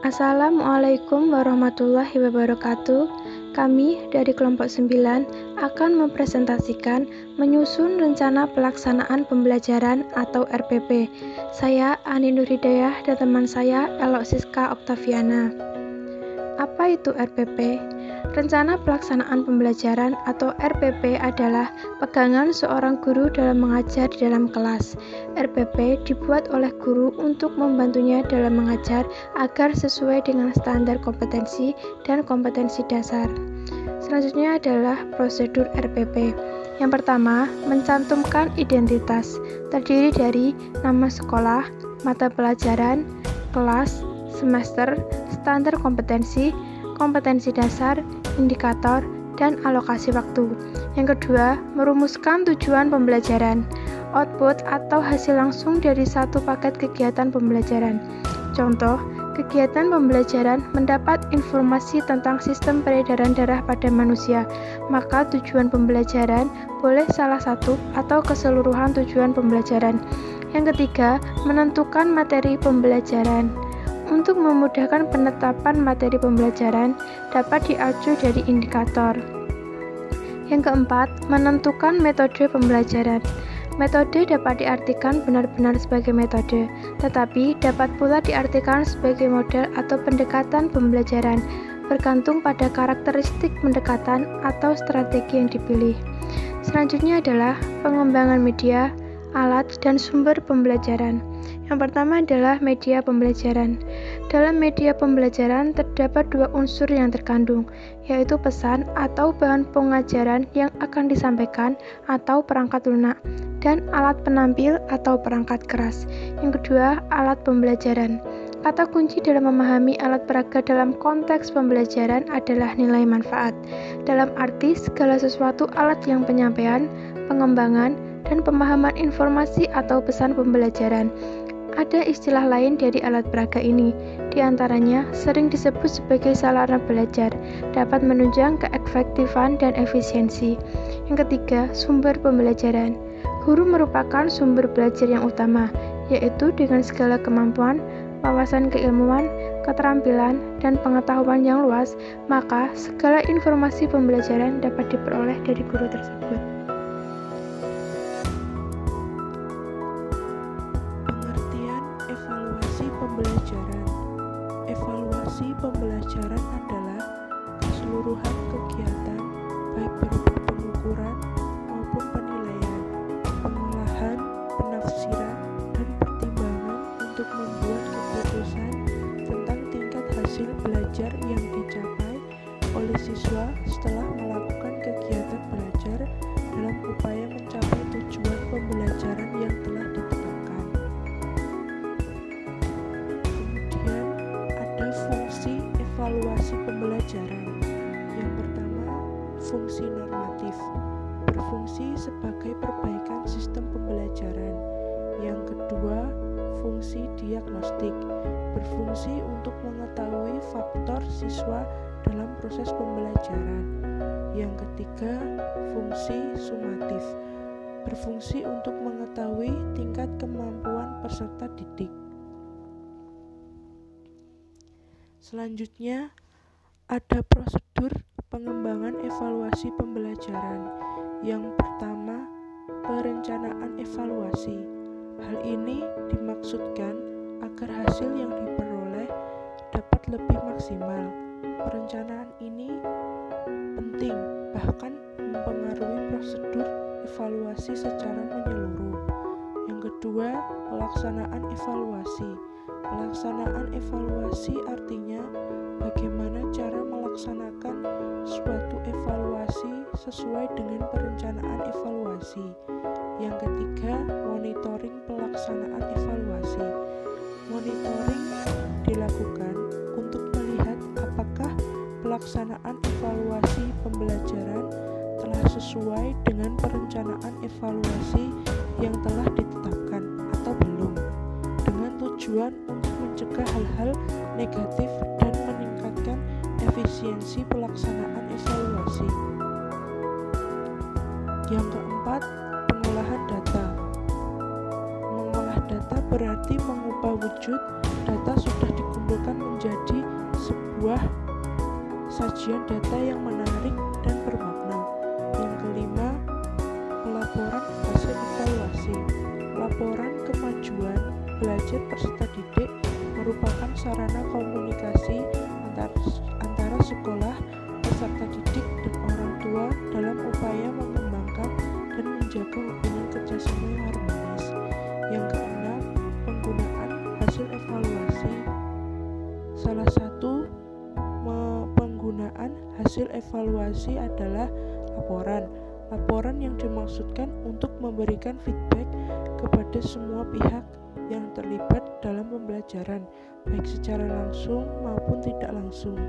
Assalamualaikum warahmatullahi wabarakatuh. Kami dari kelompok 9 akan mempresentasikan menyusun rencana pelaksanaan pembelajaran atau RPP. Saya Ani Nurhidayah dan teman saya Elok Siska Oktaviana. Apa itu RPP? Rencana pelaksanaan pembelajaran atau RPP adalah pegangan seorang guru dalam mengajar di dalam kelas. RPP dibuat oleh guru untuk membantunya dalam mengajar agar sesuai dengan standar kompetensi dan kompetensi dasar. Selanjutnya adalah prosedur RPP. Yang pertama, mencantumkan identitas, terdiri dari nama sekolah, mata pelajaran, kelas, semester, standar kompetensi, kompetensi dasar, indikator, dan alokasi waktu. Yang kedua, merumuskan tujuan pembelajaran, output atau hasil langsung dari satu paket kegiatan pembelajaran. Contoh, kegiatan pembelajaran mendapat informasi tentang sistem peredaran darah pada manusia, maka tujuan pembelajaran boleh salah satu atau keseluruhan tujuan pembelajaran. Yang ketiga, menentukan materi pembelajaran. Untuk memudahkan penetapan materi pembelajaran, dapat diacu dari indikator. Yang keempat, menentukan metode pembelajaran. Metode dapat diartikan benar-benar sebagai metode, tetapi dapat pula diartikan sebagai model atau pendekatan pembelajaran, bergantung pada karakteristik pendekatan atau strategi yang dipilih. Selanjutnya adalah pengembangan media, alat, dan sumber pembelajaran. Yang pertama adalah media pembelajaran. Dalam media pembelajaran terdapat dua unsur yang terkandung, yaitu pesan atau bahan pengajaran yang akan disampaikan atau perangkat lunak, dan alat penampil atau perangkat keras. Yang kedua, alat pembelajaran. Kata kunci dalam memahami alat peraga dalam konteks pembelajaran adalah nilai manfaat. Dalam arti segala sesuatu alat yang penyampaian, pengembangan, dan pemahaman informasi atau pesan pembelajaran. Ada istilah lain dari alat peraga ini, di antaranya sering disebut sebagai sarana belajar, dapat menunjang keefektifan dan efisiensi. Yang ketiga, sumber pembelajaran. Guru merupakan sumber belajar yang utama, yaitu dengan segala kemampuan, wawasan keilmuan, keterampilan, dan pengetahuan yang luas, maka segala informasi pembelajaran dapat diperoleh dari guru tersebut. Evaluasi pembelajaran. Evaluasi pembelajaran adalah keseluruhan kegiatan, baik berupa pengukuran maupun penilaian, pengolahan, penafsiran, dan pertimbangan untuk membuat keputusan tentang tingkat hasil belajar yang dicapai oleh siswa setelah melakukan kegiatan belajar dalam upaya mencapai tujuan pembelajaran yang telah ditetapkan. Fungsi evaluasi pembelajaran. Yang pertama, fungsi normatif, berfungsi sebagai perbaikan sistem pembelajaran. Yang kedua, fungsi diagnostik, berfungsi untuk mengetahui faktor siswa dalam proses pembelajaran. Yang ketiga, fungsi sumatif, berfungsi untuk mengetahui tingkat kemampuan peserta didik. Selanjutnya, ada prosedur pengembangan evaluasi pembelajaran. Yang pertama, perencanaan evaluasi. Hal ini dimaksudkan agar hasil yang diperoleh dapat lebih maksimal. Perencanaan ini penting, bahkan mempengaruhi prosedur evaluasi secara menyeluruh. Yang kedua, pelaksanaan evaluasi. Pelaksanaan evaluasi artinya bagaimana cara melaksanakan suatu evaluasi sesuai dengan perencanaan evaluasi. Yang ketiga, monitoring pelaksanaan evaluasi. Monitoring dilakukan untuk melihat apakah pelaksanaan evaluasi pembelajaran telah sesuai dengan perencanaan evaluasi yang telah ditetapkan atau belum, dengan tujuan untuk mencegah hal-hal negatif dan meningkatkan efisiensi pelaksanaan evaluasi. Yang keempat, pengolahan data. Mengolah data berarti mengubah wujud data sudah dikumpulkan dikumpulkan menjadi sebuah sajian data yang menarik dan bermakna. Yang kelima, pelaporan hasil evaluasi. Laporan kemajuan belajar peserta didik merupakan sarana komunikasi antara sekolah, peserta didik, dan orang tua dalam upaya mengembangkan dan menjaga hubungan kerjasama yang harmonis. Yang keenam, penggunaan hasil evaluasi. Salah satu penggunaan hasil evaluasi adalah laporan. Laporan yang dimaksudkan untuk memberikan feedback kepada semua pihak yang terlibat dalam pembelajaran, baik secara langsung maupun tidak langsung.